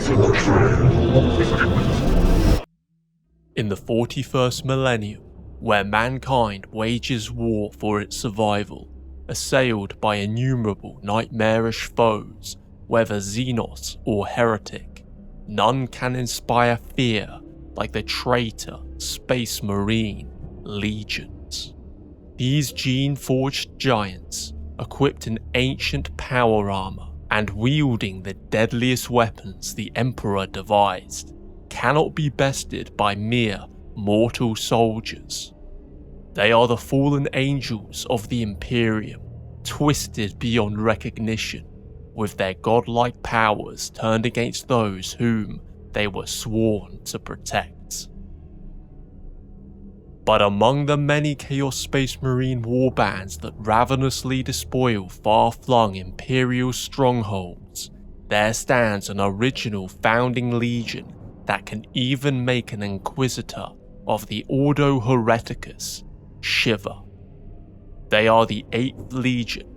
In the 41st millennium, where mankind wages war for its survival, assailed by innumerable nightmarish foes, whether Xenos or heretic, none can inspire fear like the Traitor Space Marine Legions. These gene-forged giants, equipped in ancient power armor and wielding the deadliest weapons the Emperor devised, cannot be bested by mere mortal soldiers. They are the fallen angels of the Imperium, twisted beyond recognition, with their godlike powers turned against those whom they were sworn to protect. But among the many Chaos Space Marine warbands that ravenously despoil far-flung Imperial strongholds, there stands an original founding legion that can even make an Inquisitor of the Ordo Hereticus shiver. They are the VIII Legion,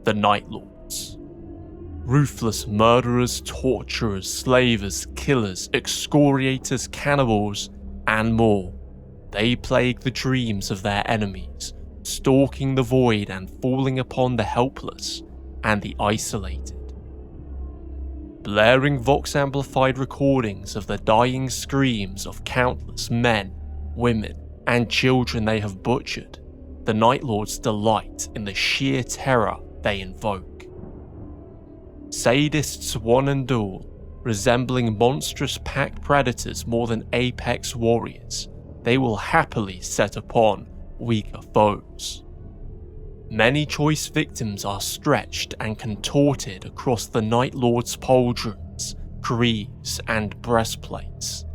the Night Lords. Ruthless murderers, torturers, slavers, killers, excoriators, cannibals, and more. They plague the dreams of their enemies, stalking the void and falling upon the helpless and the isolated. Blaring vox-amplified recordings of the dying screams of countless men, women, and children they have butchered, the Night Lords delight in the sheer terror they invoke. Sadists one and all, resembling monstrous pack predators more than apex warriors, they will happily set upon weaker foes. Many choice victims are stretched and contorted across the Night Lord's pauldrons, greaves, and breastplates.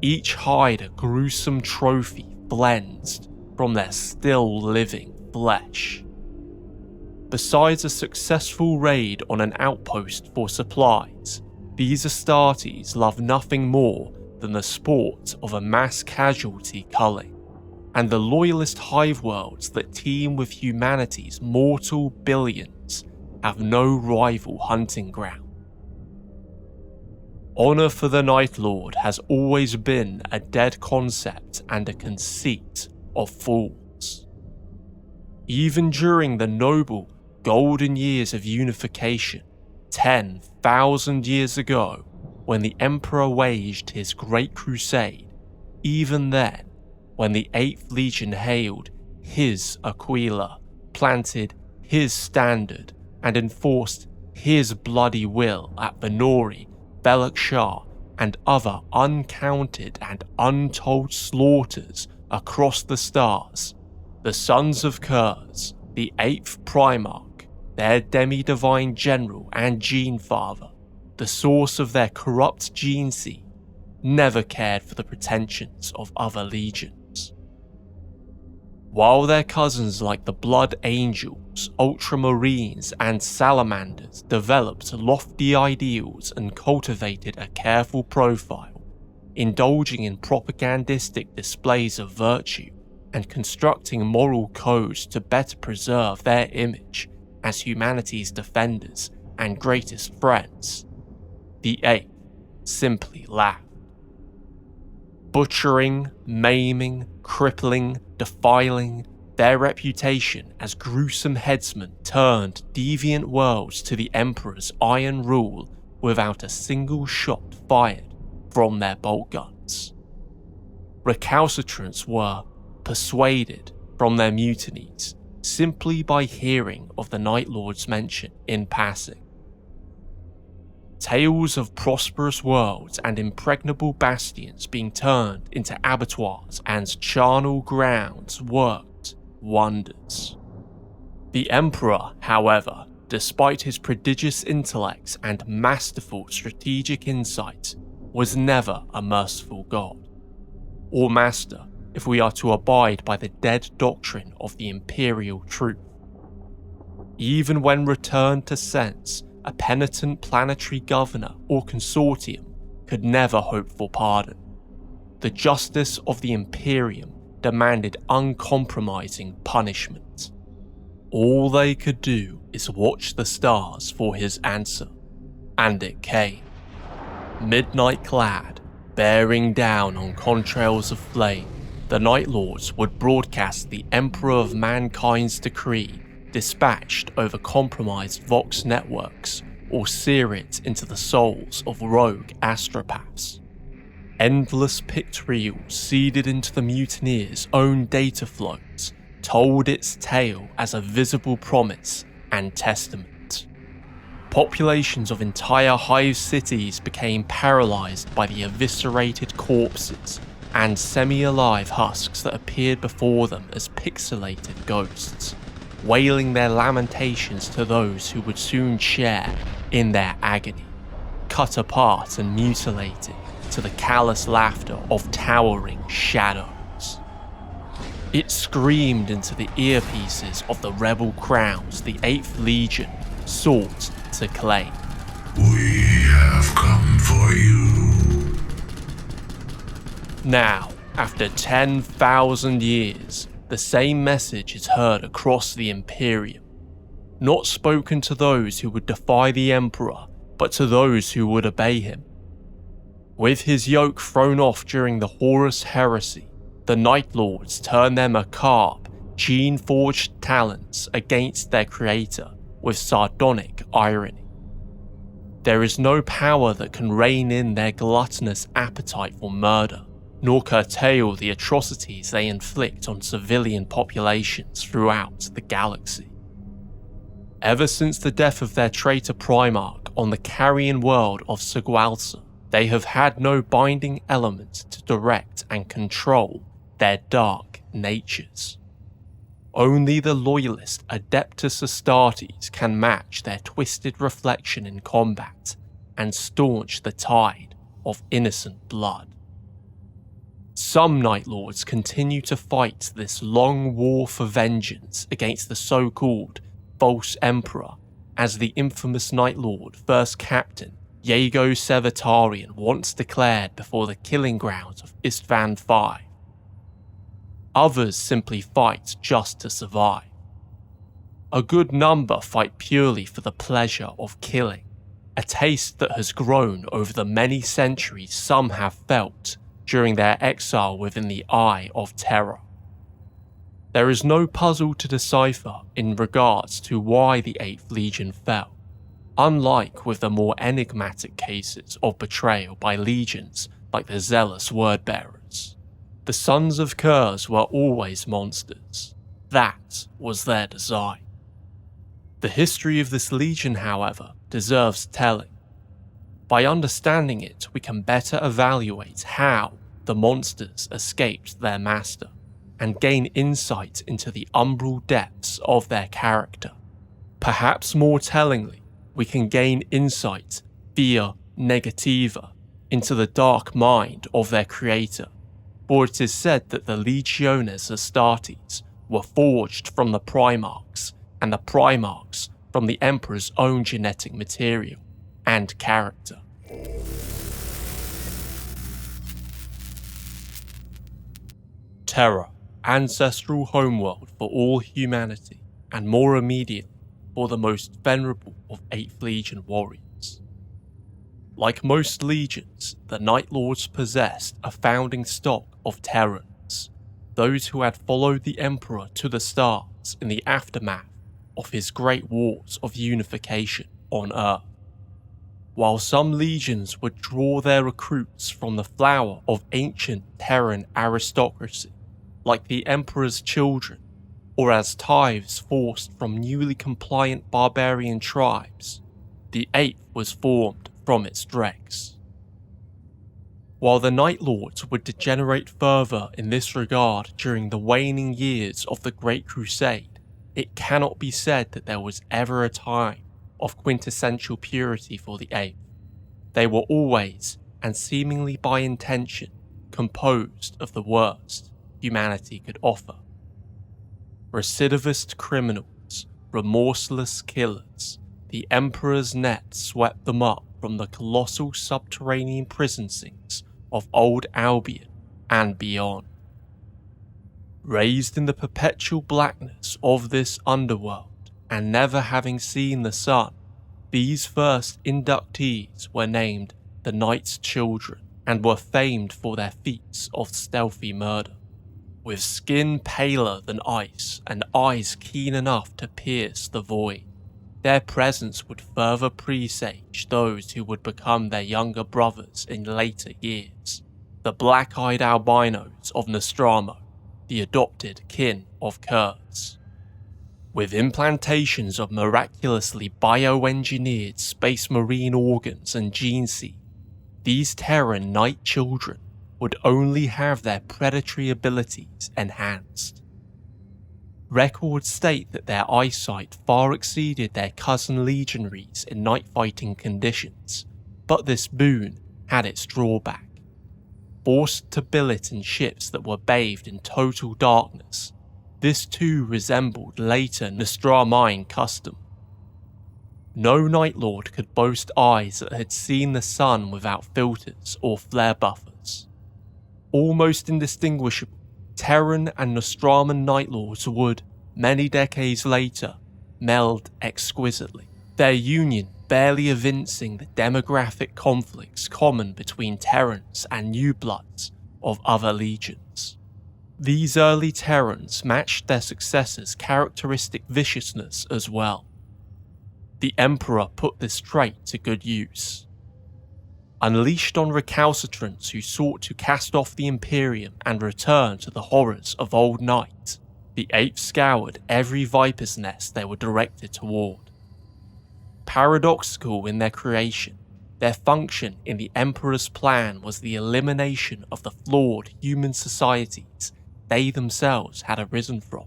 Each hide a gruesome trophy flensed from their still living flesh. Besides a successful raid on an outpost for supplies, these Astartes love nothing more than the sport of a mass casualty culling, and the loyalist hive worlds that teem with humanity's mortal billions have no rival hunting ground. Honor for the Night Lord has always been a dead concept and a conceit of fools. Even during the noble golden years of unification, 10,000 years ago, when the Emperor waged his Great Crusade, even then, when the VIII Legion hailed his Aquila, planted his standard, and enforced his bloody will at Venori, Belak Shah, and other uncounted and untold slaughters across the stars, the sons of Curze, the 8th Primarch, their demi-divine general and gene father, the source of their corrupt gene seed, never cared for the pretensions of other legions. While their cousins like the Blood Angels, Ultramarines, and Salamanders developed lofty ideals and cultivated a careful profile, indulging in propagandistic displays of virtue and constructing moral codes to better preserve their image as humanity's defenders and greatest friends, the VIII simply laughed. Butchering, maiming, crippling, defiling, their reputation as gruesome headsmen turned deviant worlds to the Emperor's iron rule without a single shot fired from their bolt guns. Recalcitrants were persuaded from their mutinies simply by hearing of the Night Lord's mention in passing. Tales of prosperous worlds and impregnable bastions being turned into abattoirs and charnel grounds worked wonders. The Emperor, however, despite his prodigious intellects and masterful strategic insight, was never a merciful god, or master if we are to abide by the dead doctrine of the imperial truth. Even when returned to sense, a penitent planetary governor or consortium could never hope for pardon. The justice of the Imperium demanded uncompromising punishment. All they could do is watch the stars for his answer, and it came. Midnight clad, bearing down on contrails of flame, the Night Lords would broadcast the Emperor of Mankind's decree dispatched over compromised Vox networks or sear it into the souls of rogue astropaths. Endless pictorials seeded into the mutineers' own data flows told its tale as a visible promise and testament. Populations of entire hive cities became paralysed by the eviscerated corpses and semi-alive husks that appeared before them as pixelated ghosts, wailing their lamentations to those who would soon share in their agony, cut apart and mutilated to the callous laughter of towering shadows. It screamed into the earpieces of the rebel crowns the VIII Legion sought to claim. We have come for you. Now, after 10,000 years, the same message is heard across the Imperium, not spoken to those who would defy the Emperor, but to those who would obey him. With his yoke thrown off during the Horus Heresy, the Night Lords turn their macabre, gene-forged talents against their creator with sardonic irony. There is no power that can rein in their gluttonous appetite for murder, nor curtail the atrocities they inflict on civilian populations throughout the galaxy. Ever since the death of their traitor Primarch on the carrion world of Segualsa, they have had no binding element to direct and control their dark natures. Only the loyalist Adeptus Astartes can match their twisted reflection in combat and staunch the tide of innocent blood. Some Night Lords continue to fight this long war for vengeance against the so-called false Emperor, as the infamous Night Lord First Captain Yago Sevatarian once declared before the killing grounds of Istvan V. Others simply fight just to survive. A good number fight purely for the pleasure of killing, a taste that has grown over the many centuries some have felt during their exile within the Eye of Terror. There is no puzzle to decipher in regards to why the VIII Legion fell, unlike with the more enigmatic cases of betrayal by legions like the zealous Wordbearers. The Sons of Curze were always monsters. That was their design. The history of this legion, however, deserves telling. By understanding it, we can better evaluate how the monsters escaped their master, and gain insight into the umbral depths of their character. Perhaps more tellingly, we can gain insight via negativa into the dark mind of their creator, for it is said that the Legiones Astartes were forged from the Primarchs, and the Primarchs from the Emperor's own genetic material and character. Terra, ancestral homeworld for all humanity, and more immediately for the most venerable of VIII Legion warriors. Like most legions, the Night Lords possessed a founding stock of Terrans, those who had followed the Emperor to the stars in the aftermath of his great wars of unification on Earth. While some legions would draw their recruits from the flower of ancient Terran aristocracy, like the Emperor's children, or as tithes forced from newly compliant barbarian tribes, the Eighth was formed from its dregs. While the Night Lords would degenerate further in this regard during the waning years of the Great Crusade, it cannot be said that there was ever a time of quintessential purity for the Eighth. They were always, and seemingly by intention, composed of the worst humanity could offer. Recidivist criminals, remorseless killers, the Emperor's net swept them up from the colossal subterranean prison sinks of Old Albion and beyond. Raised in the perpetual blackness of this underworld, and never having seen the sun, these first inductees were named the Night's children and were famed for their feats of stealthy murder. With skin paler than ice and eyes keen enough to pierce the void, their presence would further presage those who would become their younger brothers in later years, the black-eyed albinos of Nostromo, the adopted kin of Curze. With implantations of miraculously bioengineered space marine organs and gene seed, these Terran Night children would only have their predatory abilities enhanced. Records state that their eyesight far exceeded their cousin legionaries in night fighting conditions, but this boon had its drawback. Forced to billet in ships that were bathed in total darkness, this too resembled later Nostramine custom. No Night Lord could boast eyes that had seen the sun without filters or flare buffers. Almost indistinguishable, Terran and Nostraman Night Lords would, many decades later, meld exquisitely, their union barely evincing the demographic conflicts common between Terrans and New Bloods of other legions. These early Terrans matched their successors' characteristic viciousness as well. The Emperor put this trait to good use. Unleashed on recalcitrants who sought to cast off the Imperium and return to the horrors of old night, the Apes scoured every viper's nest they were directed toward. Paradoxical in their creation, their function in the Emperor's plan was the elimination of the flawed human societies they themselves had arisen from,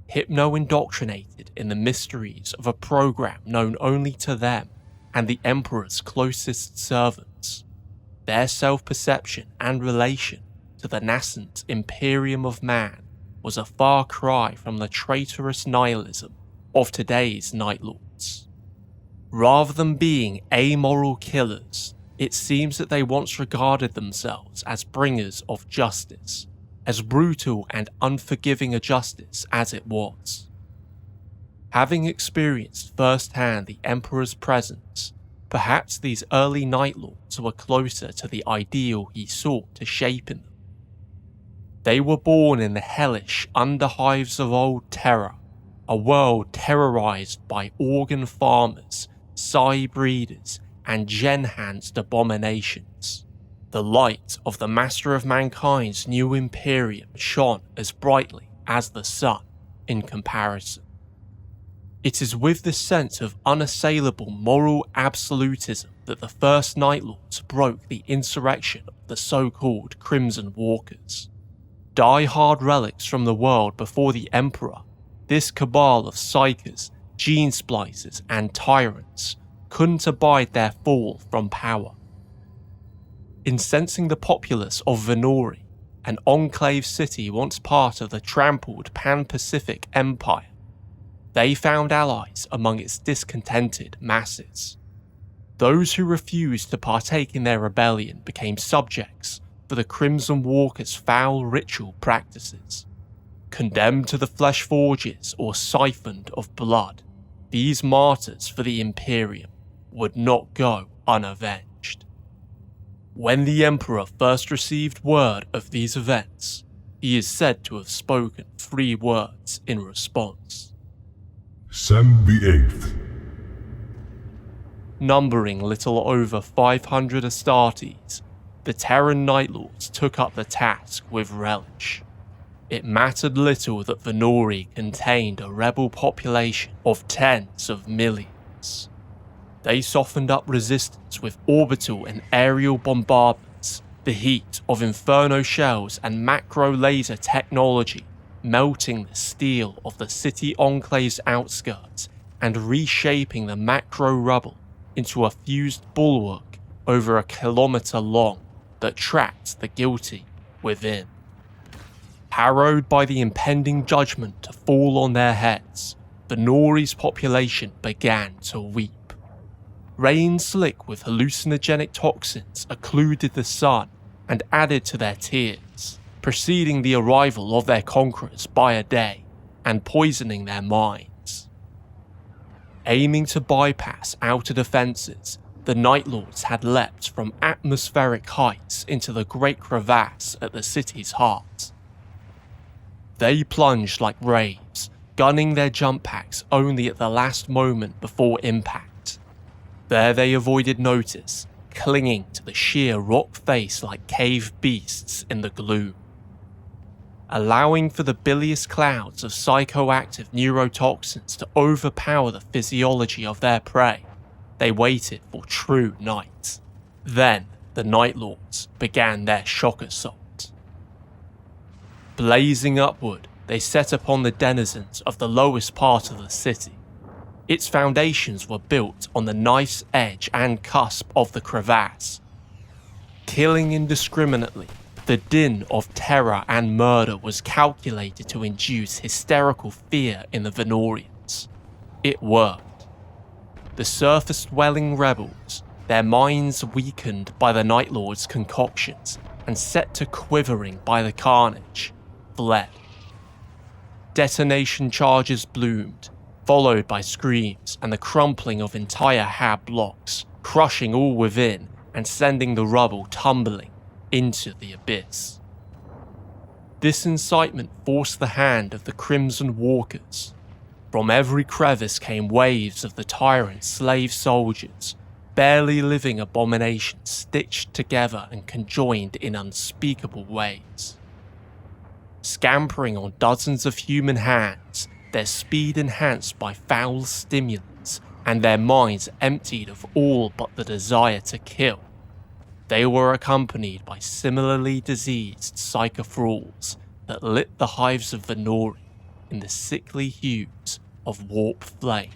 hypno-indoctrinated in the mysteries of a program known only to them and the Emperor's closest servants. Their self-perception and relation to the nascent Imperium of man was a far cry from the traitorous nihilism of today's Night Lords. Rather than being amoral killers, it seems that they once regarded themselves as bringers of justice, as brutal and unforgiving a justice as it was. Having experienced firsthand the Emperor's presence, perhaps these early Night Lords were closer to the ideal he sought to shape in them. They were born in the hellish underhives of old terror, a world terrorized by organ farmers, psi breeders, and gen-enhanced abominations. The light of the master of mankind's new Imperium shone as brightly as the sun in comparison. It is with this sense of unassailable moral absolutism that the first Night Lords broke the insurrection of the so-called Crimson Walkers. Die-hard relics from the world before the Emperor, this cabal of psychers, gene splicers, and tyrants couldn't abide their fall from power. Incensing the populace of Venori, an enclave city once part of the trampled Pan-Pacific Empire, they found allies among its discontented masses. Those who refused to partake in their rebellion became subjects for the Crimson Walkers' foul ritual practices. Condemned to the flesh forges or siphoned of blood, these martyrs for the Imperium would not go unavenged. When the Emperor first received word of these events, he is said to have spoken 3 words in response. Send the 8th. Numbering little over 500 Astartes, the Terran Night Lords took up the task with relish. It mattered little that Venori contained a rebel population of tens of millions. They softened up resistance with orbital and aerial bombardments, the heat of inferno shells and macro laser technology melting the steel of the city enclave's outskirts and reshaping the macro rubble into a fused bulwark over a kilometre long that trapped the guilty within. Harrowed by the impending judgment to fall on their heads, Venori's population began to weep. Rain slick with hallucinogenic toxins occluded the sun and added to their tears, preceding the arrival of their conquerors by a day and poisoning their minds. Aiming to bypass outer defences, the Night Lords had leapt from atmospheric heights into the Great Crevasse at the city's heart. They plunged like raves, gunning their jump packs only at the last moment before impact. There they avoided notice, clinging to the sheer rock face like cave beasts in the gloom. Allowing for the bilious clouds of psychoactive neurotoxins to overpower the physiology of their prey, they waited for true night. Then the Night Lords began their shock assault. Blazing upward, they set upon the denizens of the lowest part of the city. Its foundations were built on the knife's edge and cusp of the crevasse. Killing indiscriminately, the din of terror and murder was calculated to induce hysterical fear in the Venorians. It worked. The surface-dwelling rebels, their minds weakened by the Night Lord's concoctions and set to quivering by the carnage, fled. Detonation charges bloomed, followed by screams and the crumpling of entire hab blocks, crushing all within and sending the rubble tumbling into the abyss. This incitement forced the hand of the Crimson Walkers. From every crevice came waves of the tyrant slave soldiers, barely living abominations stitched together and conjoined in unspeakable ways. Scampering on dozens of human hands, their speed enhanced by foul stimulants, and their minds emptied of all but the desire to kill, they were accompanied by similarly diseased psychothralls that lit the hives of Venori in the sickly hues of warp flame.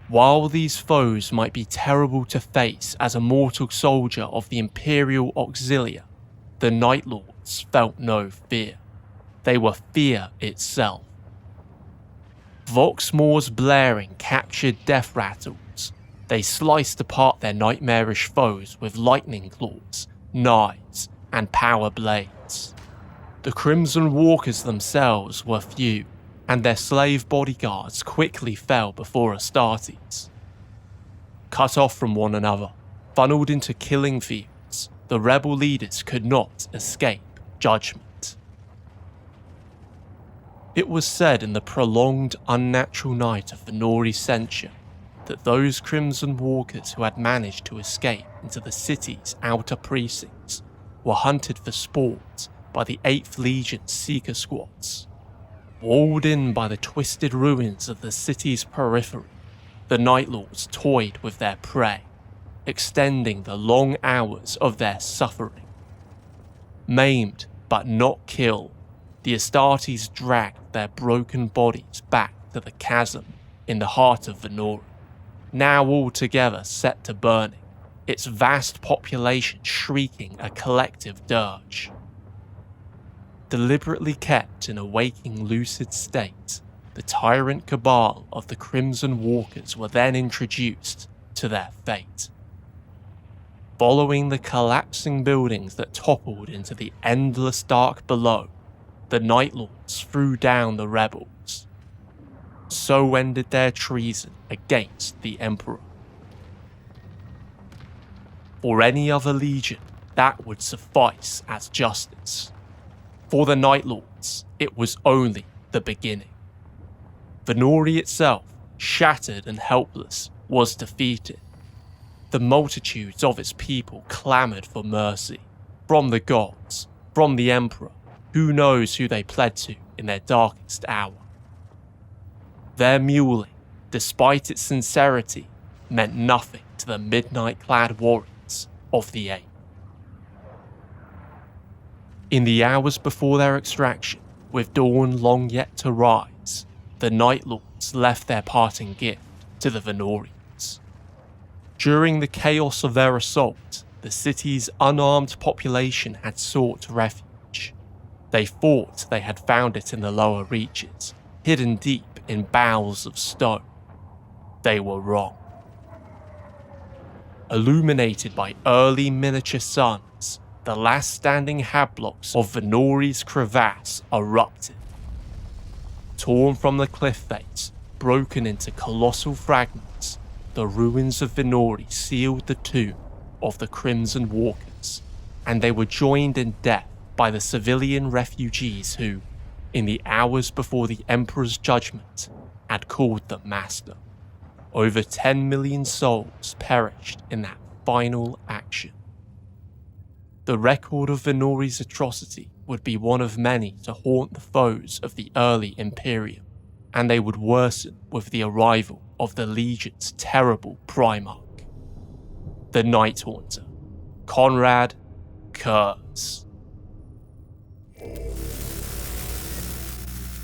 While these foes might be terrible to face as a mortal soldier of the Imperial Auxilia, the Night Lords felt no fear. They were fear itself. Voxmore's blaring captured death rattles. They sliced apart their nightmarish foes with lightning claws, knives, and power blades. The Crimson Walkers themselves were few, and their slave bodyguards quickly fell before Astartes. Cut off from one another, funneled into killing fields, the rebel leaders could not escape judgment. It was said in the prolonged, unnatural night of Venori's censure that those Crimson Walkers who had managed to escape into the city's outer precincts were hunted for sport by the VIII Legion Seeker Squads. Walled in by the twisted ruins of the city's periphery, the Night Lords toyed with their prey, extending the long hours of their suffering. Maimed but not killed, the Astartes dragged their broken bodies back to the chasm in the heart of Venori, now altogether set to burning, its vast population shrieking a collective dirge. Deliberately kept in a waking lucid state, the tyrant cabal of the Crimson Walkers were then introduced to their fate. Following the collapsing buildings that toppled into the endless dark below, the Night Lords threw down the rebels. So ended their treason against the Emperor. For any other legion, that would suffice as justice. For the Night Lords, it was only the beginning. Venori itself, shattered and helpless, was defeated. The multitudes of its people clamoured for mercy, from the gods, from the Emperor, who knows who they pled to in their darkest hour. Their mewling, despite its sincerity, meant nothing to the midnight-clad warriors of the VIII. In the hours before their extraction, with dawn long yet to rise, the Night Lords left their parting gift to the Venorians. During the chaos of their assault, the city's unarmed population had sought refuge. They thought they had found it in the lower reaches, hidden deep in bowels of stone. They were wrong. Illuminated by early miniature suns, the last standing habblocks of Venori's crevasse erupted. Torn from the cliff face, broken into colossal fragments, the ruins of Venori sealed the tomb of the Crimson Walkers, and they were joined in death by the civilian refugees who, in the hours before the Emperor's judgment, had called them master. Over 10 million souls perished in that final action. The record of Venori's atrocity would be one of many to haunt the foes of the early Imperium, and they would worsen with the arrival of the Legion's terrible Primarch, the Night Haunter, Konrad Curze.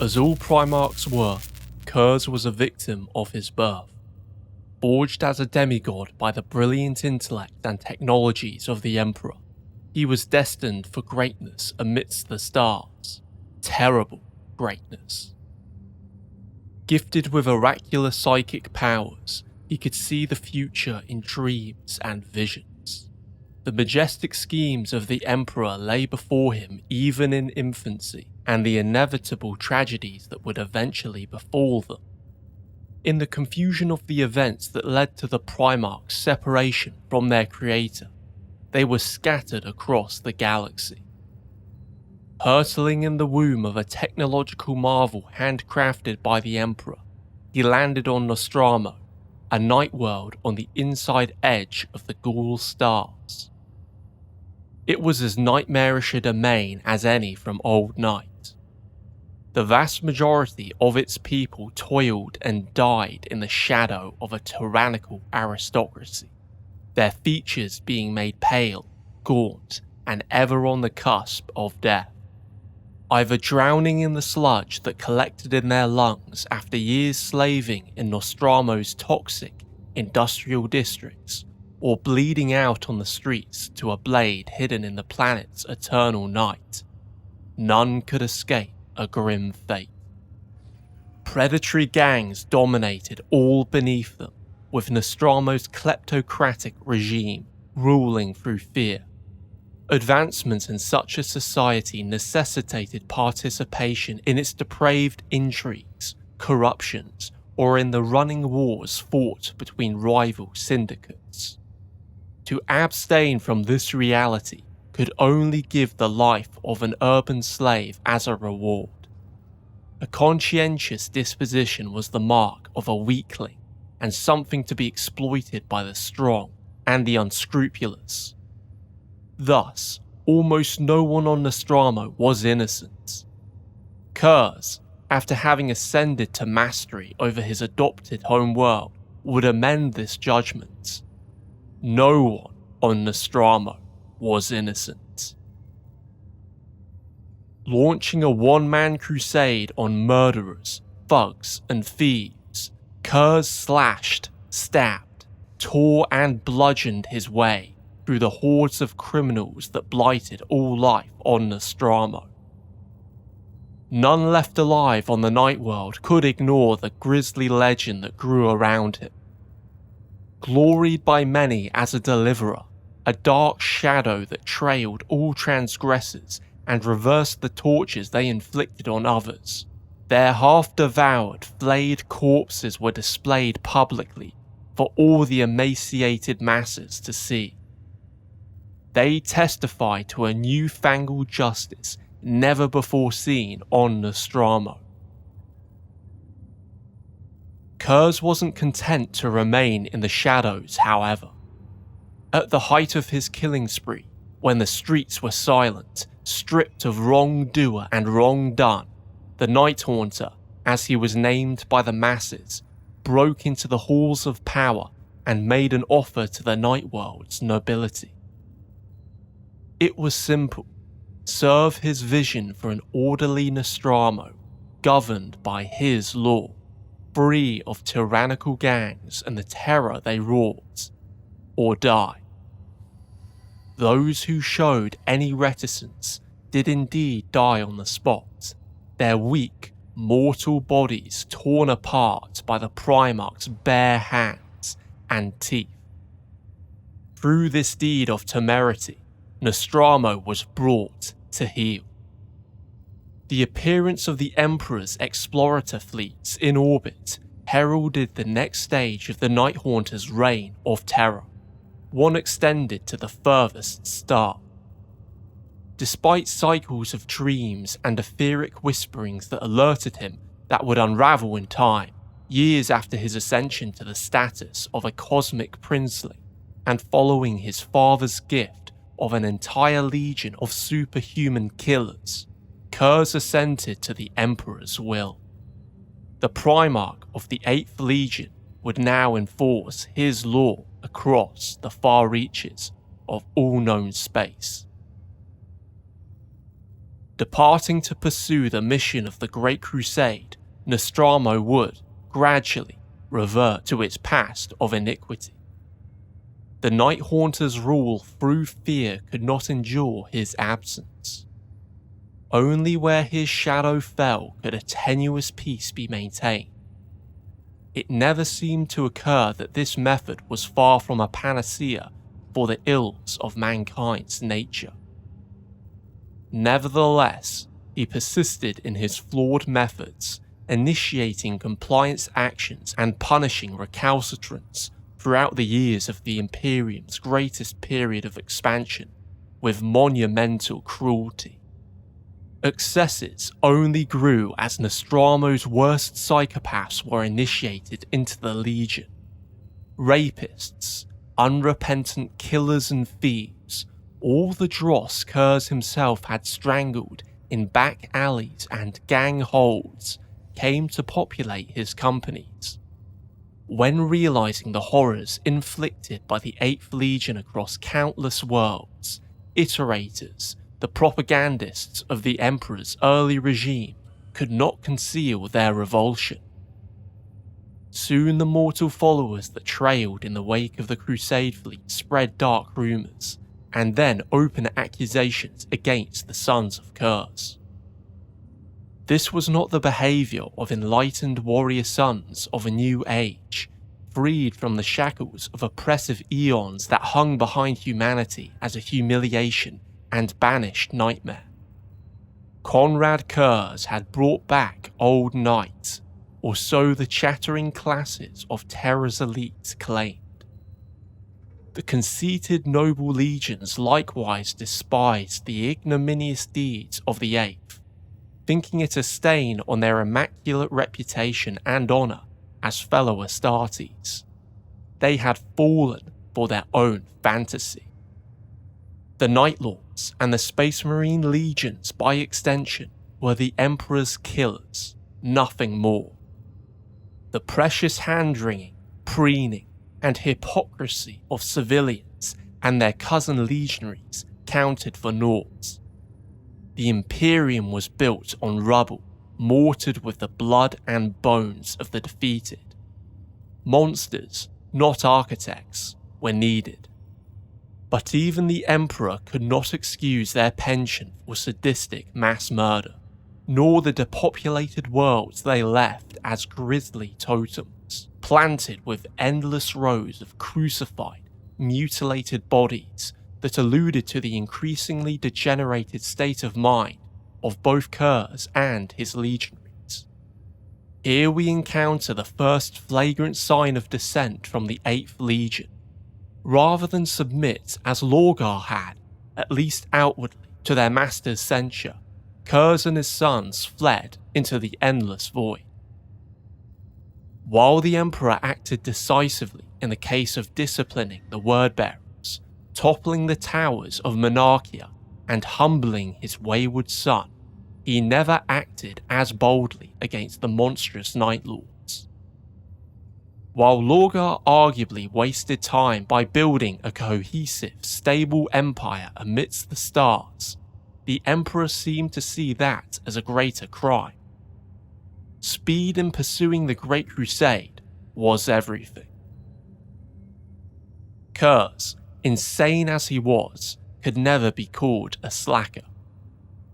As all Primarchs were, Curze was a victim of his birth. Forged as a demigod by the brilliant intellect and technologies of the Emperor, he was destined for greatness amidst the stars. Terrible greatness. Gifted with oracular psychic powers, he could see the future in dreams and visions. The majestic schemes of the Emperor lay before him even in infancy, and the inevitable tragedies that would eventually befall them. In the confusion of the events that led to the Primarch's separation from their creator, they were scattered across the galaxy. Hurtling in the womb of a technological marvel handcrafted by the Emperor, he landed on Nostromo, a night world on the inside edge of the Gaul stars. It was as nightmarish a domain as any from old night. The vast majority of its people toiled and died in the shadow of a tyrannical aristocracy, their features being made pale, gaunt, and ever on the cusp of death. Either drowning in the sludge that collected in their lungs after years slaving in Nostromo's toxic industrial districts, or bleeding out on the streets to a blade hidden in the planet's eternal night. None could escape a grim fate. Predatory gangs dominated all beneath them, with Nostromo's kleptocratic regime ruling through fear. Advancement in such a society necessitated participation in its depraved intrigues, corruptions, or in the running wars fought between rival syndicates. To abstain from this reality could only give the life of an urban slave as a reward. A conscientious disposition was the mark of a weakling, and something to be exploited by the strong and the unscrupulous. Thus, almost no one on Nostromo was innocent. Curze, after having ascended to mastery over his adopted homeworld, would amend this judgment. No one on Nostromo was innocent. Launching a one-man crusade on murderers, thugs, and thieves, Curze slashed, stabbed, tore and bludgeoned his way through the hordes of criminals that blighted all life on Nostromo. None left alive on the Night World could ignore the grisly legend that grew around him. Gloried by many as a deliverer, a dark shadow that trailed all transgressors and reversed the tortures they inflicted on others, their half-devoured, flayed corpses were displayed publicly for all the emaciated masses to see. They testify to a newfangled justice never before seen on Nostromo. Curze wasn't content to remain in the shadows, however. At the height of his killing spree, when the streets were silent, stripped of wrongdoer and wrong done, the Night Haunter, as he was named by the masses, broke into the halls of power and made an offer to the Night World's nobility. It was simple: serve his vision for an orderly Nostromo, governed by his law, free of tyrannical gangs and the terror they wrought, or die. Those who showed any reticence did indeed die on the spot, their weak, mortal bodies torn apart by the Primarch's bare hands and teeth. Through this deed of temerity, Nostromo was brought to heel. The appearance of the Emperor's explorator fleets in orbit heralded the next stage of the Night Haunter's reign of terror, one extended to the furthest star. Despite cycles of dreams and etheric whisperings that alerted him that would unravel in time, years after his ascension to the status of a cosmic princeling, and following his father's gift of an entire legion of superhuman killers, Curze assented to the Emperor's will. The Primarch of the VIII Legion would now enforce his law across the far reaches of all known space. Departing to pursue the mission of the Great Crusade, Nostromo would, gradually, revert to its past of iniquity. The Night Haunter's rule through fear could not endure his absence. Only where his shadow fell could a tenuous peace be maintained. It never seemed to occur that this method was far from a panacea for the ills of mankind's nature. Nevertheless, he persisted in his flawed methods, initiating compliance actions and punishing recalcitrants throughout the years of the Imperium's greatest period of expansion, with monumental cruelty. Excesses only grew as Nostromo's worst psychopaths were initiated into the Legion. Rapists, unrepentant killers and thieves, all the dross Curze himself had strangled in back alleys and gang holds, came to populate his companies. When realizing the horrors inflicted by the VIII Legion across countless worlds, iterators, the propagandists of the Emperor's early regime, could not conceal their revulsion. Soon the mortal followers that trailed in the wake of the Crusade fleet spread dark rumours, and then open accusations against the sons of Curze. This was not the behaviour of enlightened warrior sons of a new age, freed from the shackles of oppressive eons that hung behind humanity as a humiliation and banished nightmare. Konrad Curze had brought back old knights, or so the chattering classes of Terra's elite claimed. The conceited noble legions likewise despised the ignominious deeds of the Eighth, thinking it a stain on their immaculate reputation and honour as fellow Astartes. They had fallen for their own fantasy. The Night Lords and the Space Marine legions by extension were the Emperor's killers, nothing more. The precious hand-wringing, preening, and hypocrisy of civilians and their cousin legionaries counted for naught. The Imperium was built on rubble, mortared with the blood and bones of the defeated. Monsters, not architects, were needed. But even the Emperor could not excuse their penchant for sadistic mass murder, nor the depopulated worlds they left as grisly totems, planted with endless rows of crucified, mutilated bodies that alluded to the increasingly degenerated state of mind of both Curze and his legionaries. Here we encounter the first flagrant sign of dissent from the VIII Legion. Rather than submit as Lorgar had, at least outwardly, to their master's censure, Curze and his sons fled into the endless void. While the Emperor acted decisively in the case of disciplining the word-bearers, toppling the towers of Monarchia, and humbling his wayward son, he never acted as boldly against the monstrous Night Lords. While Lorgar arguably wasted time by building a cohesive, stable empire amidst the stars, the Emperor seemed to see that as a greater crime. Speed in pursuing the Great Crusade was everything. Curze, insane as he was, could never be called a slacker.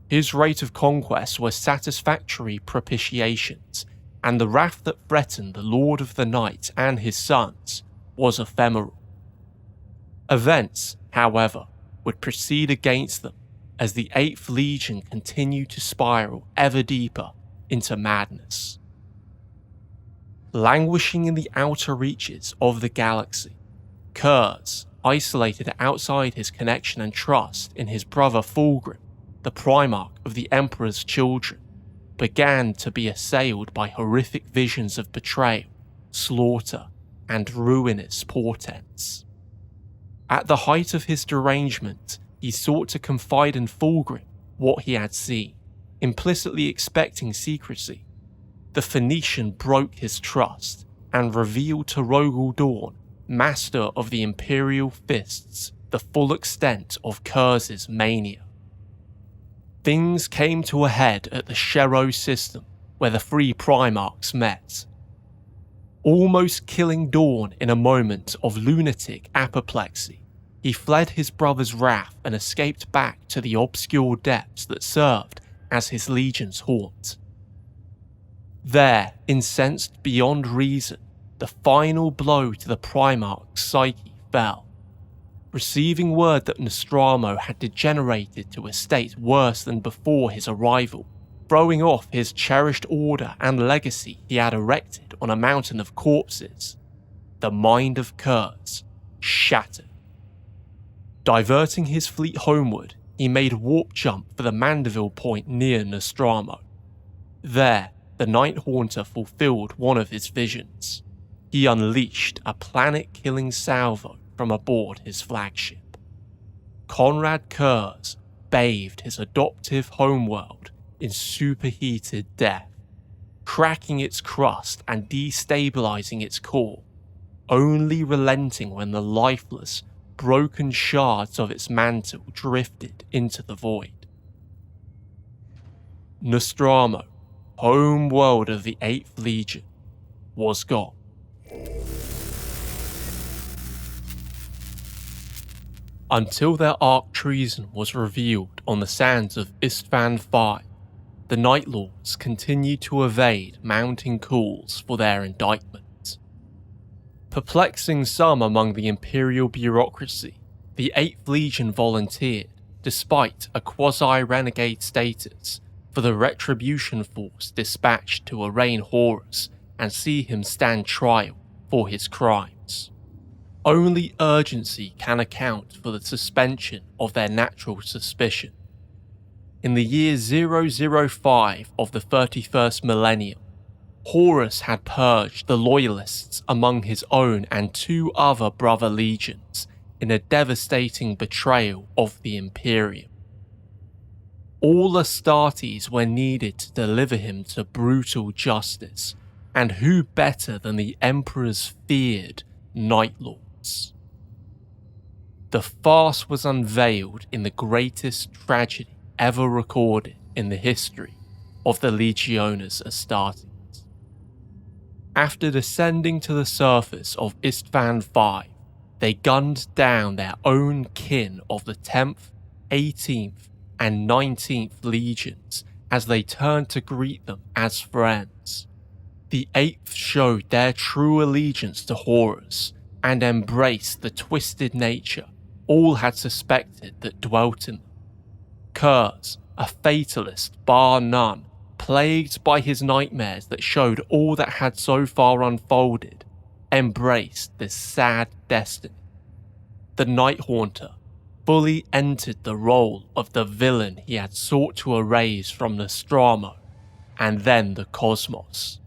His rate of conquest was satisfactory propitiations, and the wrath that threatened the Lord of the Night and his sons was ephemeral. Events, however, would proceed against them as the VIII Legion continued to spiral ever deeper into madness. Languishing in the outer reaches of the galaxy, Curze, isolated outside his connection and trust in his brother Fulgrim, the Primarch of the Emperor's children, began to be assailed by horrific visions of betrayal, slaughter, and ruinous portents. At the height of his derangement, he sought to confide in Fulgrim what he had seen, implicitly expecting secrecy. The Phoenician broke his trust and revealed to Rogel Dawn, master of the Imperial Fists, the full extent of Curze's mania. Things came to a head at the Shero system, where the three Primarchs met. Almost killing Dawn in a moment of lunatic apoplexy, he fled his brother's wrath and escaped back to the obscure depths that served as his legion's haunt. There, incensed beyond reason, the final blow to the Primarch's psyche fell. Receiving word that Nostromo had degenerated to a state worse than before his arrival, throwing off his cherished order and legacy he had erected on a mountain of corpses, the mind of Curze shattered. Diverting his fleet homeward, he made a warp jump for the Mandeville point near Nostromo. There, the Night Haunter fulfilled one of his visions. He unleashed a planet-killing salvo from aboard his flagship. Konrad Curze bathed his adoptive homeworld in superheated death, cracking its crust and destabilizing its core, only relenting when the lifeless, broken shards of its mantle drifted into the void. Nostromo, home world of the VIII Legion, was gone. Until their arch treason was revealed on the sands of Istvan V, the Night Lords continued to evade mounting calls for their indictment. Perplexing some among the Imperial bureaucracy, the VIII Legion volunteered, despite a quasi-renegade status, for the Retribution Force dispatched to arraign Horus and see him stand trial for his crimes. Only urgency can account for the suspension of their natural suspicion. In the year 005 of the 31st Millennium, Horus had purged the Loyalists among his own and two other brother legions in a devastating betrayal of the Imperium. All Astartes were needed to deliver him to brutal justice, and who better than the Emperor's feared Night Lords? The farce was unveiled in the greatest tragedy ever recorded in the history of the Legiones Astartes. After descending to the surface of Istvan V, they gunned down their own kin of the 10th, 18th, and 19th Legions as they turned to greet them as friends. The 8th showed their true allegiance to Horus and embraced the twisted nature all had suspected that dwelt in them. Curze, a fatalist bar none, plagued by his nightmares that showed all that had so far unfolded, embraced this sad destiny. The Night Haunter fully entered the role of the villain he had sought to erase from Nostromo, and then the cosmos.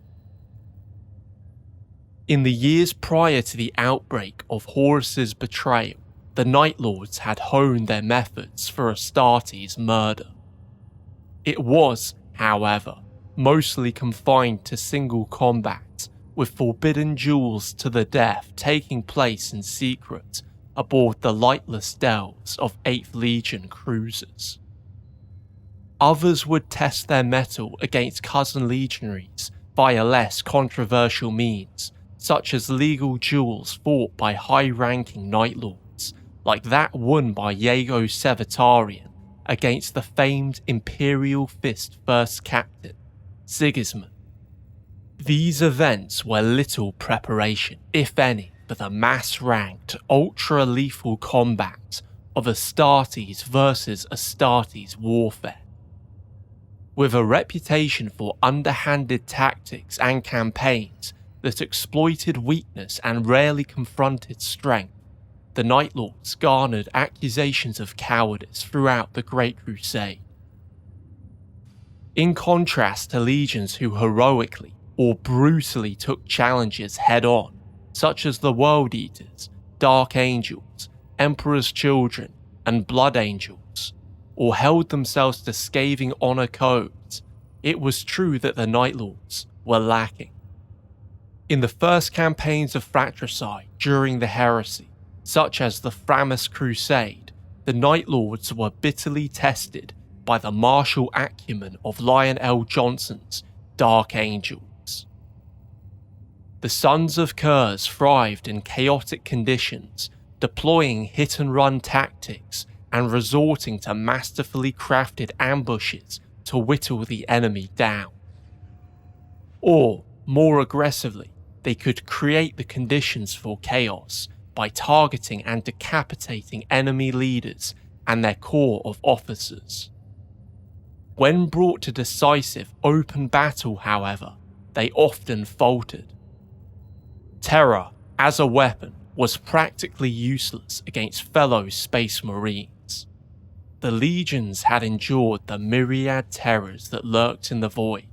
In the years prior to the outbreak of Horus's betrayal, the Night Lords had honed their methods for Astartes' murder. It was, however, mostly confined to single combat, with forbidden duels to the death taking place in secret aboard the lightless delves of 8th Legion cruisers. Others would test their mettle against cousin legionaries via less controversial means, such as legal duels fought by high-ranking Night Lords, like that won by Iago Sevatarian against the famed Imperial Fist First Captain, Sigismund. These events were little preparation, if any, for the mass-ranked, ultra-lethal combat of Astartes versus Astartes warfare. With a reputation for underhanded tactics and campaigns, that exploited weakness and rarely confronted strength, the Night Lords garnered accusations of cowardice throughout the Great Crusade. In contrast to legions who heroically or brutally took challenges head-on, such as the World Eaters, Dark Angels, Emperor's Children, and Blood Angels, or held themselves to scathing honour codes, it was true that the Night Lords were lacking. In the first campaigns of fratricide during the Heresy, such as the VIII Crusade, the Night Lords were bitterly tested by the martial acumen of Lionel Johnson's Dark Angels. The Sons of Curze thrived in chaotic conditions, deploying hit-and-run tactics and resorting to masterfully crafted ambushes to whittle the enemy down. Or, more aggressively, they could create the conditions for chaos by targeting and decapitating enemy leaders and their corps of officers. When brought to decisive open battle, however, they often faltered. Terror, as a weapon, was practically useless against fellow Space Marines. The legions had endured the myriad terrors that lurked in the void,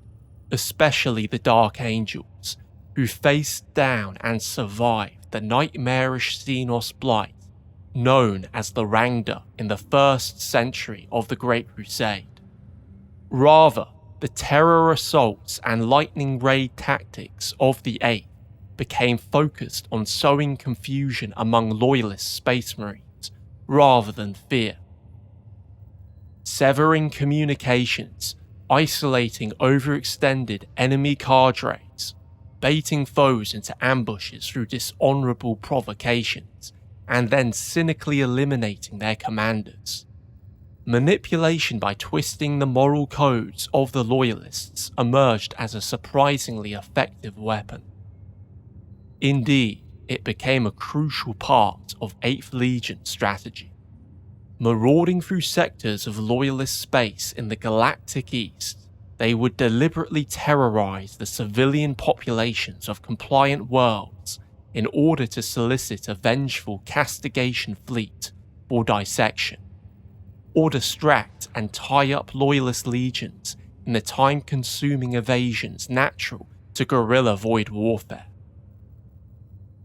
especially the Dark Angels, who faced down and survived the nightmarish Xenos blight known as the Rangda in the 1st century of the Great Crusade. Rather, the terror assaults and lightning raid tactics of the VIII became focused on sowing confusion among loyalist Space Marines rather than fear. Severing communications, isolating overextended enemy cadres, baiting foes into ambushes through dishonourable provocations, and then cynically eliminating their commanders. Manipulation by twisting the moral codes of the Loyalists emerged as a surprisingly effective weapon. Indeed, it became a crucial part of VIII Legion strategy. Marauding through sectors of Loyalist space in the Galactic East, they would deliberately terrorize the civilian populations of compliant worlds in order to solicit a vengeful castigation fleet for dissection, or distract and tie up Loyalist legions in the time-consuming evasions natural to guerrilla void warfare.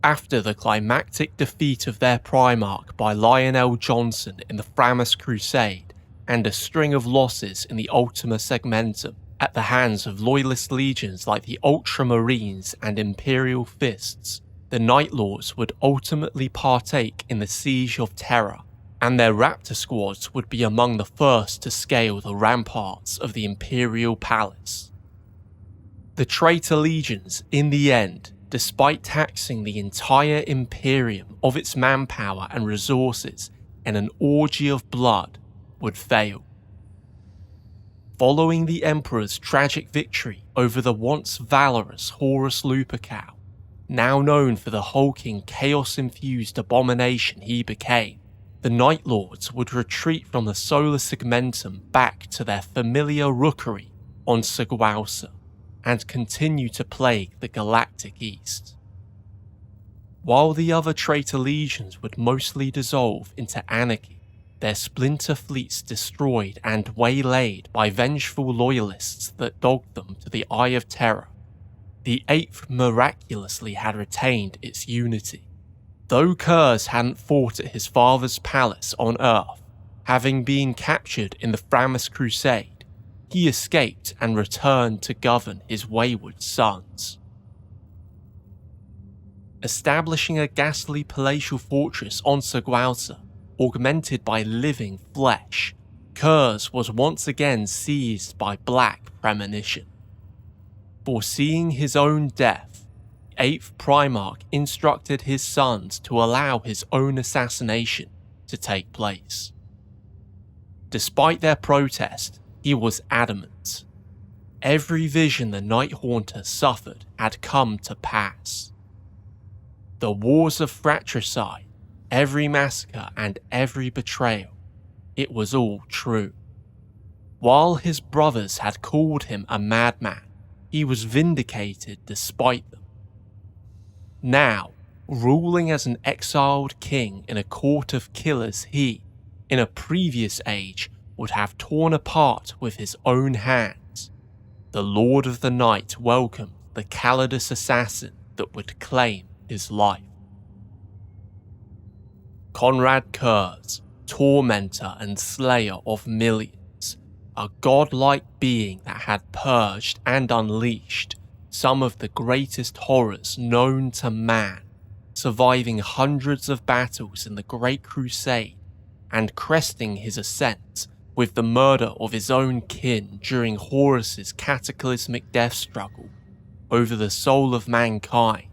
After the climactic defeat of their Primarch by Lionel Johnson in the VIII Crusade and a string of losses in the Ultima Segmentum at the hands of Loyalist legions like the Ultramarines and Imperial Fists, the Night Lords would ultimately partake in the Siege of Terror, and their Raptor squads would be among the first to scale the ramparts of the Imperial Palace. The Traitor legions, in the end, despite taxing the entire Imperium of its manpower and resources in an orgy of blood, would fail. Following the Emperor's tragic victory over the once valorous Horus Lupercal, now known for the hulking, chaos-infused abomination he became, the Night Lords would retreat from the solar segmentum back to their familiar rookery on Segualsa, and continue to plague the Galactic East. While the other traitor legions would mostly dissolve into anarchy, their splinter fleets destroyed and waylaid by vengeful loyalists that dogged them to the Eye of Terror, the Eighth miraculously had retained its unity. Though Curze hadn't fought at his father's palace on Earth, having been captured in the VIII Crusade, he escaped and returned to govern his wayward sons. Establishing a ghastly palatial fortress on Segualsa, augmented by living flesh, Curze was once again seized by black premonition. Foreseeing his own death, the 8th Primarch instructed his sons to allow his own assassination to take place. Despite their protest, he was adamant. Every vision the Night Haunter suffered had come to pass. The wars of fratricide, every massacre and every betrayal, it was all true. While his brothers had called him a madman, he was vindicated despite them. now ruling as an exiled king in a court of killers he, in a previous age, would have torn apart with his own hands, the Lord of the Night welcomed the Calidus assassin that would claim his life. Konrad Curze, tormentor and slayer of millions, a godlike being that had purged and unleashed some of the greatest horrors known to man, surviving hundreds of battles in the Great Crusade and cresting his ascent with the murder of his own kin during Horus's cataclysmic death struggle over the soul of mankind,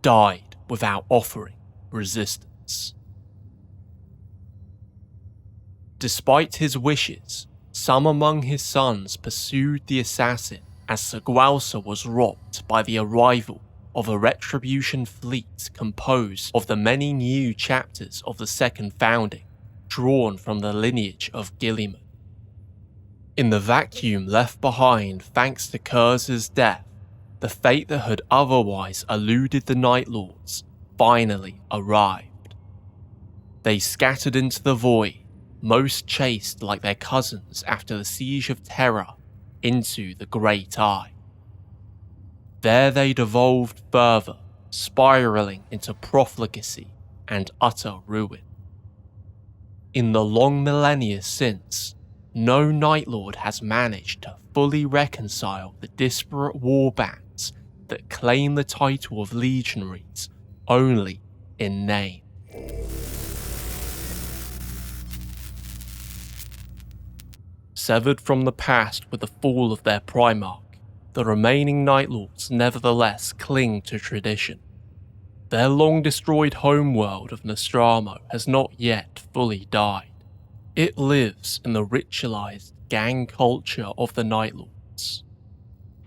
died without offering resistance. Despite his wishes, some among his sons pursued the assassin as Segualsa was robbed by the arrival of a retribution fleet composed of the many new chapters of the Second Founding, drawn from the lineage of Guilliman. In the vacuum left behind thanks to Curze's death, the fate that had otherwise eluded the Night Lords finally arrived. They scattered into the void, most chased like their cousins after the Siege of Terror into the Great Eye. There they devolved further, spiraling into profligacy and utter ruin. In the long millennia since, no Night Lord has managed to fully reconcile the disparate warbands that claim the title of legionaries only in name. Severed from the past with the fall of their Primarch, the remaining Night Lords nevertheless cling to tradition. Their long-destroyed homeworld of Nostramo has not yet fully died. It lives in the ritualized gang culture of the Night Lords.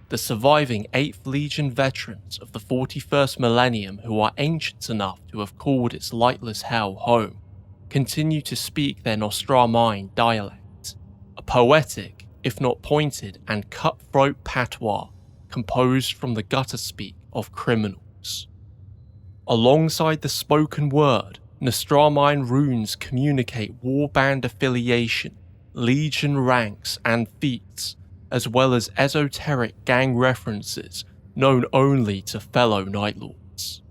The surviving 8th Legion veterans of the 41st Millennium who are ancient enough to have called its lightless hell home continue to speak their Nostramine dialect, a poetic, if not pointed, and cutthroat patois composed from the gutter speak of criminals. Alongside the spoken word, Nostramine runes communicate warband affiliation, legion ranks and feats, as well as esoteric gang references known only to fellow Night Lords.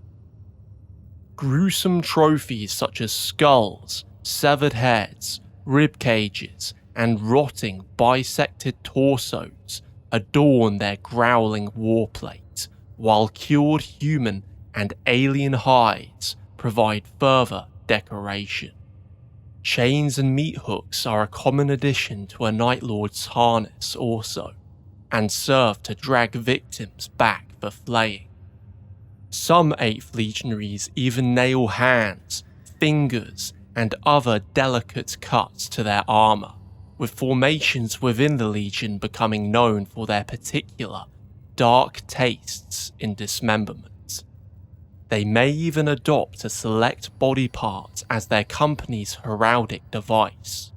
Gruesome trophies such as skulls, severed heads, rib cages, and rotting bisected torsos adorn their growling warplate, while cured human and alien hides provide further decoration. Chains and meat hooks are a common addition to a Night Lord's harness also, and serve to drag victims back for flaying. Some 8th Legionaries even nail hands, fingers, and other delicate cuts to their armour, with formations within the Legion becoming known for their particular, dark tastes in dismemberment. They may even adopt a select body part as their company's heraldic device.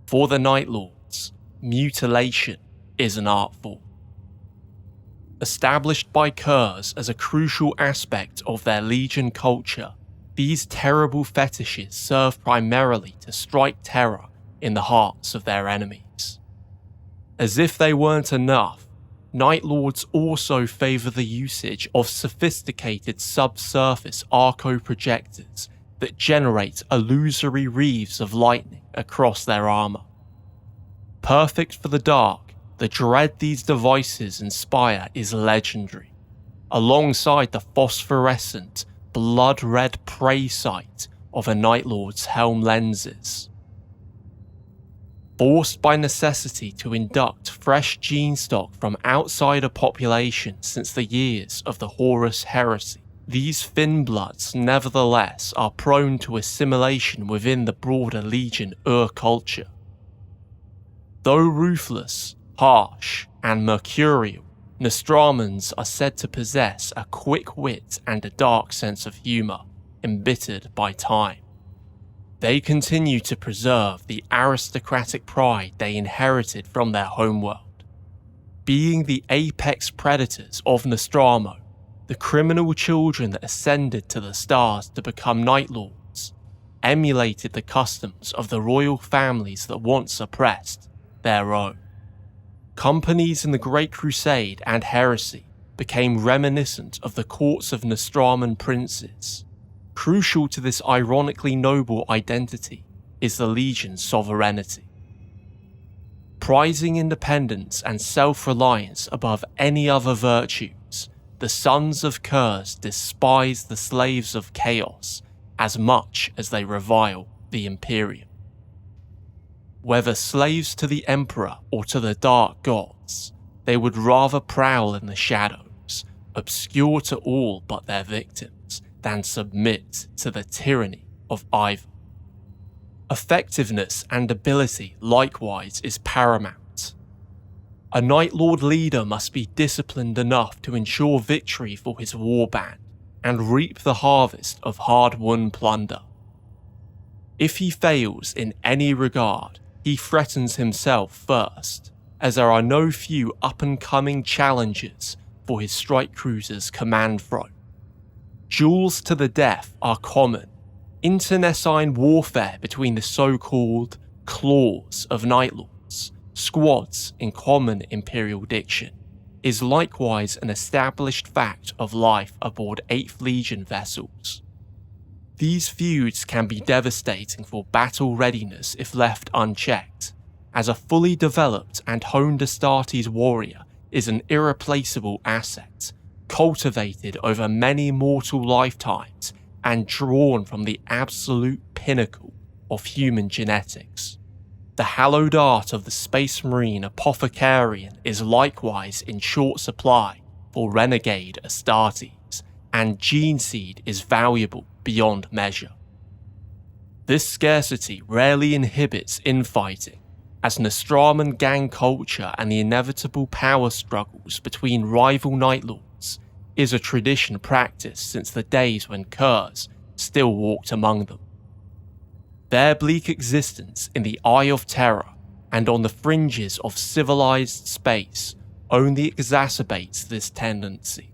For the Night Lords, mutilation is an art form. Established by Curze as a crucial aspect of their Legion culture, these terrible fetishes serve primarily to strike terror in the hearts of their enemies. As if they weren't enough, Night Lords also favour the usage of sophisticated subsurface arco-projectors that generate illusory reaves of lightning across their armour. Perfect for the dark, the dread these devices inspire is legendary, alongside the phosphorescent, blood-red prey sight of a Night Lord's helm lenses. Forced by necessity to induct fresh gene stock from outside a population since the years of the Horus Heresy, these Finnbloods nevertheless are prone to assimilation within the broader Legion culture. Though ruthless, harsh, and mercurial, Nostramans are said to possess a quick wit and a dark sense of humour, embittered by time. They continue to preserve the aristocratic pride they inherited from their homeworld. Being the apex predators of Nostramo, the criminal children that ascended to the stars to become Night Lords emulated the customs of the royal families that once oppressed their own. Companies in the Great Crusade and Heresy became reminiscent of the courts of Nostraman princes. Crucial to this ironically noble identity is the Legion's sovereignty. Prizing independence and self-reliance above any other virtues, the sons of Curze despise the slaves of chaos as much as they revile the Imperium. Whether slaves to the Emperor or to the Dark Gods, they would rather prowl in the shadows, obscure to all but their victims, than submit to the tyranny of either. Effectiveness and ability likewise is paramount. A Night Lord leader must be disciplined enough to ensure victory for his warband and reap the harvest of hard-won plunder. If he fails in any regard, he threatens himself first, as there are no few up-and-coming challengers for his strike cruiser's command throne. Duels to the death are common. Internecine warfare between the so-called claws of Night Lords, squads in common Imperial diction, is likewise an established fact of life aboard VIII Legion vessels. These feuds can be devastating for battle readiness if left unchecked, as a fully developed and honed Astartes warrior is an irreplaceable asset, cultivated over many mortal lifetimes and drawn from the absolute pinnacle of human genetics. The hallowed art of the Space Marine Apothecarian is likewise in short supply for renegade Astartes, and gene seed is valuable beyond measure. This scarcity rarely inhibits infighting, as Nostraman gang culture and the inevitable power struggles between rival Night Lords is a tradition practiced since the days when Curze still walked among them. Their bleak existence in the Eye of Terror and on the fringes of civilized space only exacerbates this tendency.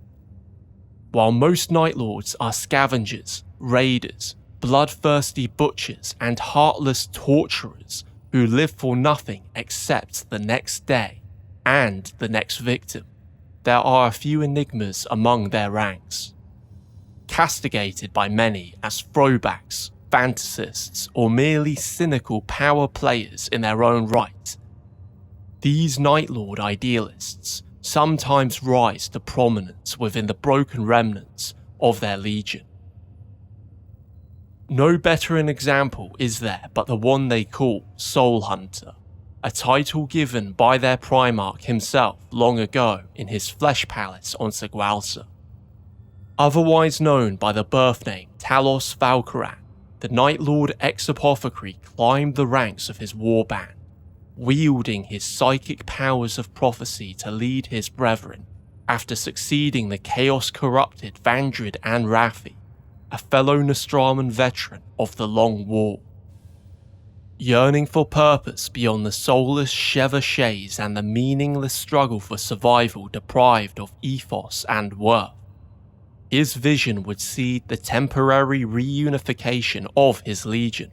While most Night Lords are scavengers, raiders, bloodthirsty butchers and heartless torturers who live for nothing except the next day and the next victim, there are a few enigmas among their ranks. Castigated by many as throwbacks, fantasists, or merely cynical power players in their own right, these Night Lord idealists sometimes rise to prominence within the broken remnants of their legion. No better an example is there but the one they call Soul Hunter, a title given by their Primarch himself long ago in his flesh palace on Segualsa. Otherwise known by the birth name Talos Valkyran, the Night Lord ex-apothecary climbed the ranks of his warband, wielding his psychic powers of prophecy to lead his brethren after succeeding the chaos-corrupted Vandrid and Raffi, a fellow Nostraman veteran of the Long War. Yearning for purpose beyond the soulless chevauchés and the meaningless struggle for survival deprived of ethos and worth, his vision would see the temporary reunification of his legion.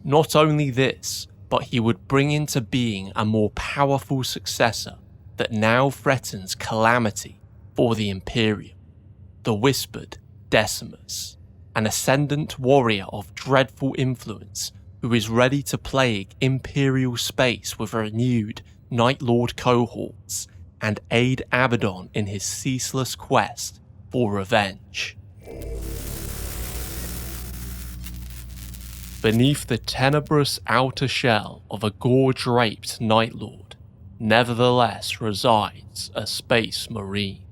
Not only this, but he would bring into being a more powerful successor that now threatens calamity for the Imperium, the Whispered Decimus, an ascendant warrior of dreadful influence who is ready to plague Imperial space with renewed Night Lord cohorts and aid Abaddon in his ceaseless quest for revenge. Beneath the tenebrous outer shell of a gore-draped Night Lord, nevertheless resides a Space Marine.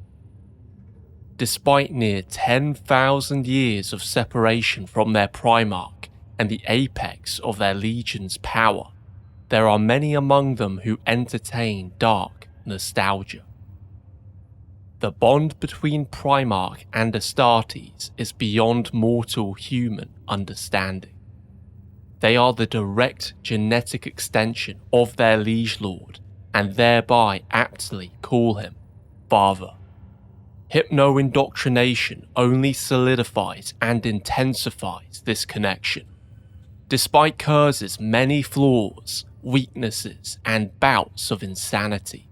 Despite near 10,000 years of separation from their Primarch and the apex of their Legion's power, there are many among them who entertain dark nostalgia. The bond between Primarch and Astartes is beyond mortal human understanding. They are the direct genetic extension of their liege lord, and thereby aptly call him father. Hypno-indoctrination only solidifies and intensifies this connection. Despite Curze's many flaws, weaknesses, and bouts of insanity,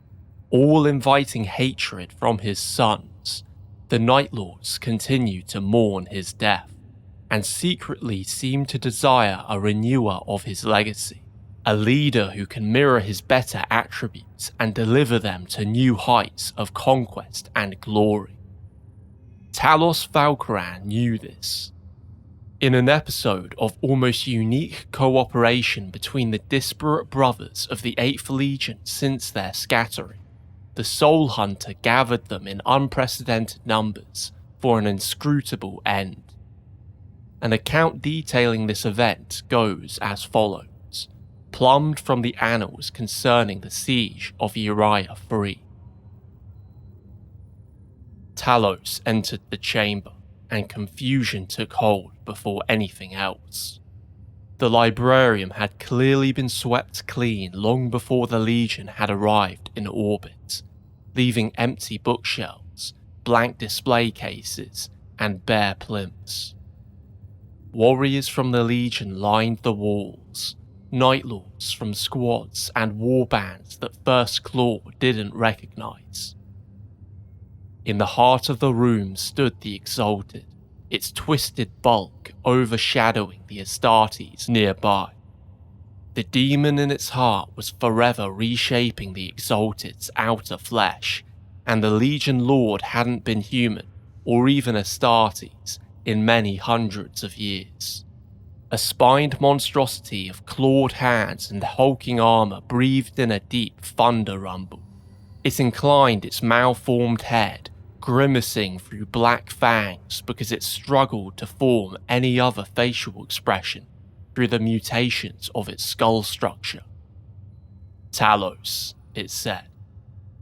all inviting hatred from his sons, the Night Lords continue to mourn his death, and secretly seem to desire a renewer of his legacy, a leader who can mirror his better attributes and deliver them to new heights of conquest and glory. Talos Valkyran knew this. In an episode of almost unique cooperation between the disparate brothers of the VIII Legion since their scattering, the Soul Hunter gathered them in unprecedented numbers for an inscrutable end. An account detailing this event goes as follows, plumbed from the annals concerning the siege of Uriah III. Talos entered the chamber, and confusion took hold before anything else. The librarium had clearly been swept clean long before the Legion had arrived in orbit, leaving empty bookshelves, blank display cases, and bare plinths. Warriors from the Legion lined the walls, Night Lords from squads and warbands that First Claw didn't recognize. In the heart of the room stood the Exalted, its twisted bulk overshadowing the Astartes nearby. The demon in its heart was forever reshaping the Exalted's outer flesh, and the Legion Lord hadn't been human, or even Astartes, in many hundreds of years. A spined monstrosity of clawed hands and hulking armour breathed in a deep thunder rumble. It inclined its malformed head, grimacing through black fangs because it struggled to form any other facial expression through the mutations of its skull structure. "Talos," it said.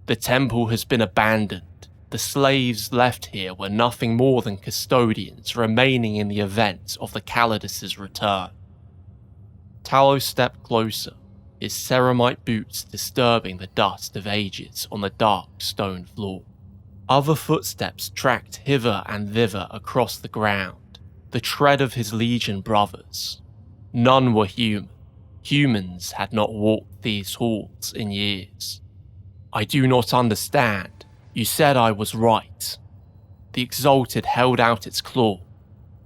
"The temple has been abandoned. The slaves left here were nothing more than custodians remaining in the event of the Calidus' return." Talos stepped closer, his ceramite boots disturbing the dust of ages on the dark stone floor. Other footsteps tracked hither and thither across the ground, the tread of his Legion brothers. None were human. Humans had not walked these halls in years. "I do not understand. You said I was right." The Exalted held out its claw,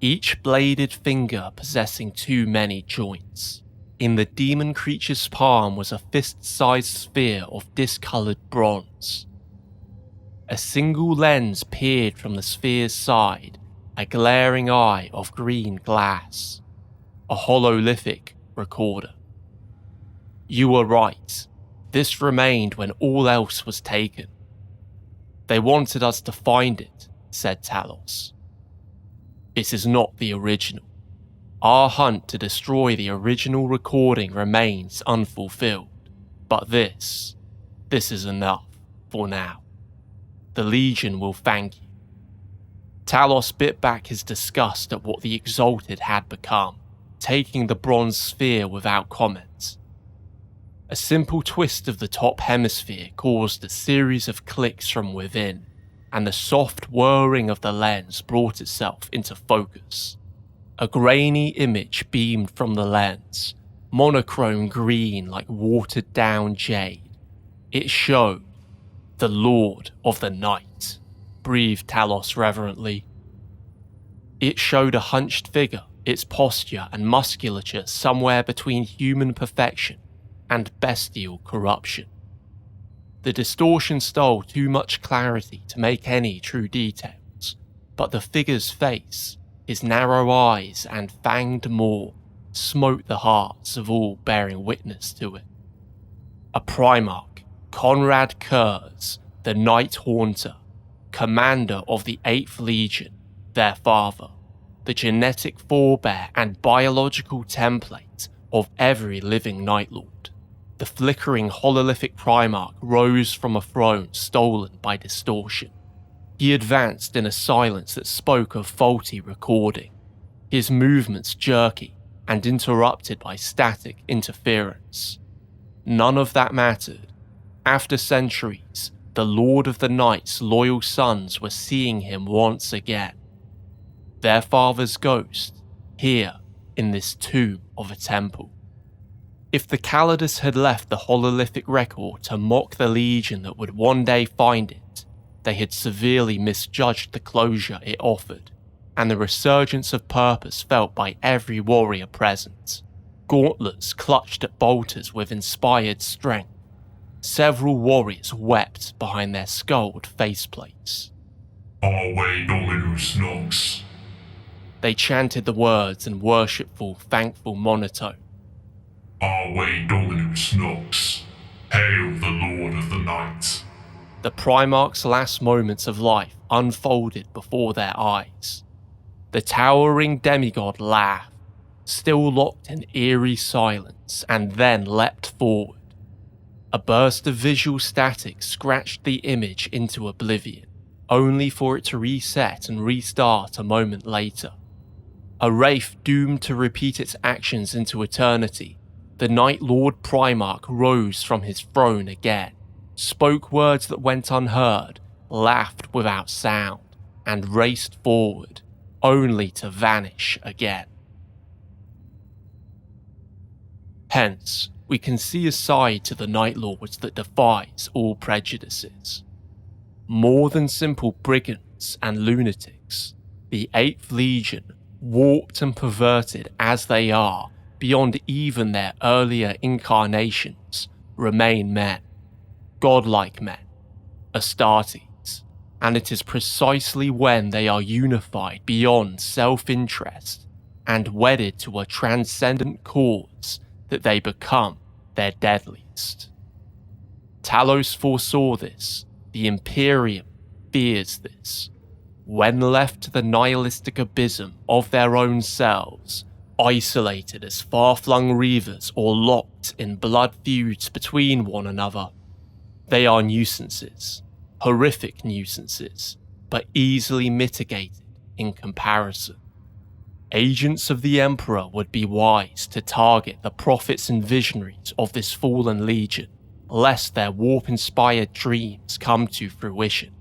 each bladed finger possessing too many joints. In the demon creature's palm was a fist-sized sphere of discoloured bronze. A single lens peered from the sphere's side, a glaring eye of green glass. A hololithic recorder. "You were right. This remained when all else was taken." "They wanted us to find it," said Talos. "It is not the original. Our hunt to destroy the original recording remains unfulfilled, but this is enough for now. The Legion will thank you." Talos bit back his disgust at what the Exalted had become, taking the bronze sphere without comment. A simple twist of the top hemisphere caused a series of clicks from within, and the soft whirring of the lens brought itself into focus. A grainy image beamed from the lens, monochrome green like watered-down jade. It showed the Lord of the Night, breathed Talos reverently. It showed a hunched figure, its posture and musculature somewhere between human perfection and bestial corruption. The distortion stole too much clarity to make any true details, but the figure's face, his narrow eyes and fanged maw, smote the hearts of all bearing witness to it. A Primarch, Konrad Curze, the Night Haunter, commander of the VIII Legion, their father, the genetic forebear and biological template of every living Night Lord. The flickering hololithic Primarch rose from a throne stolen by distortion. He advanced in a silence that spoke of faulty recording, his movements jerky and interrupted by static interference. None of that mattered. After centuries, the Lord of the Night's loyal sons were seeing him once again. Their father's ghost, here in this tomb of a temple. If the Calidus had left the hololithic record to mock the Legion that would one day find it, they had severely misjudged the closure it offered, and the resurgence of purpose felt by every warrior present. Gauntlets clutched at bolters with inspired strength. Several warriors wept behind their skulled faceplates. Arwe Dominus Nox. They chanted the words in worshipful, thankful monotone. Arwe Dominus Nox. Hail the Lord of the Night. The Primarch's last moments of life unfolded before their eyes. The towering demigod laughed, still locked in eerie silence, and then leapt forward. A burst of visual static scratched the image into oblivion, only for it to reset and restart a moment later. A wraith doomed to repeat its actions into eternity, the Night Lord Primarch rose from his throne again, spoke words that went unheard, laughed without sound, and raced forward, only to vanish again. Hence, we can see a side to the Night Lords that defies all prejudices. More than simple brigands and lunatics, the VIII Legion, warped and perverted as they are beyond even their earlier incarnations, remain men, godlike men, Astartes, and it is precisely when they are unified beyond self-interest and wedded to a transcendent cause that they become their deadliest. Talos foresaw this, the Imperium fears this. When left to the nihilistic abysm of their own selves, isolated as far-flung reavers or locked in blood feuds between one another, they are nuisances, horrific nuisances, but easily mitigated in comparison. Agents of the Emperor would be wise to target the prophets and visionaries of this fallen legion, lest their warp-inspired dreams come to fruition,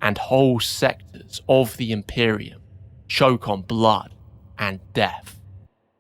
and whole sectors of the Imperium choke on blood and death.